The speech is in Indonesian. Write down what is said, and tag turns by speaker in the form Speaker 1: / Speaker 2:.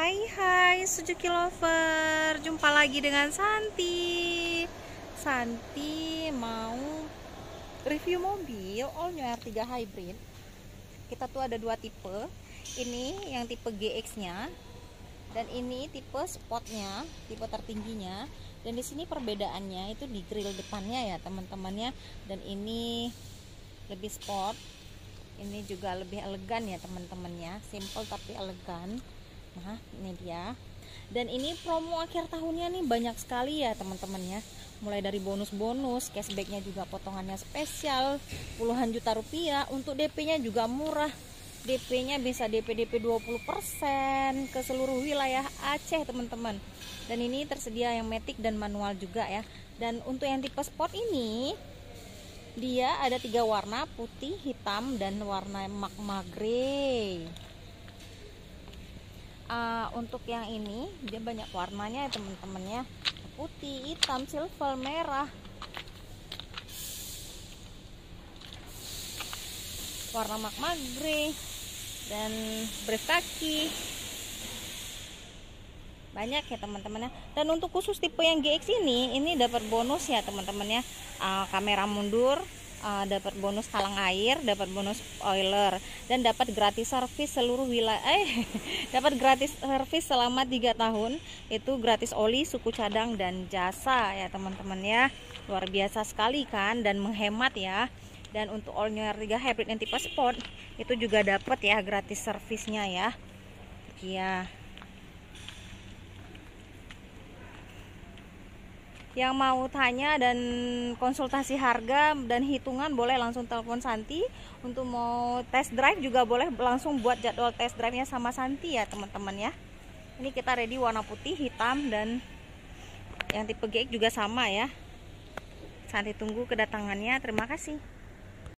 Speaker 1: Hai Suzuki Lover, jumpa lagi dengan Santi. Santi mau review mobil all new R3 Hybrid. Kita tuh ada dua tipe. Ini yang tipe GX nya, dan ini tipe Sportnya, tipe tertingginya. Dan di sini perbedaannya itu di grill depannya ya teman-temannya. Dan ini lebih sport, ini juga lebih elegan ya teman-temannya, simple tapi elegan. Nah ini dia. Dan ini promo akhir tahunnya nih banyak sekali ya teman-temannya, mulai dari bonus-bonus, cashbacknya juga potongannya spesial puluhan juta rupiah. Untuk DP nya juga murah, DP nya bisa DP 20% ke seluruh wilayah Aceh teman-teman. Dan ini tersedia yang matic dan manual juga ya. Dan untuk yang tipe sport ini dia ada 3 warna, putih, hitam, dan warna magma grey. Untuk yang ini dia banyak warnanya ya teman-temannya, putih, hitam, silver, merah, warna magma grey, dan brief kaki. Banyak ya teman-temannya. Dan untuk khusus tipe yang GX ini dapat bonus ya teman-temannya, kamera mundur, dapat bonus talang air, dapat bonus spoiler, dan dapat gratis servis seluruh wilayah. Dapat gratis servis selama 3 tahun. Itu gratis oli, suku cadang, dan jasa ya teman-teman ya. Luar biasa sekali kan, dan menghemat ya. Dan untuk all new R3 Hybrid yang tipe sport itu juga dapat ya gratis servisnya ya. Iya. Yang mau tanya dan konsultasi harga dan hitungan boleh langsung telepon Santi. Untuk mau test drive juga boleh langsung buat jadwal test drive nya sama Santi ya teman-teman ya. Ini kita ready warna putih, hitam, dan yang tipe GX juga sama ya. Santi tunggu kedatangannya. Terima kasih.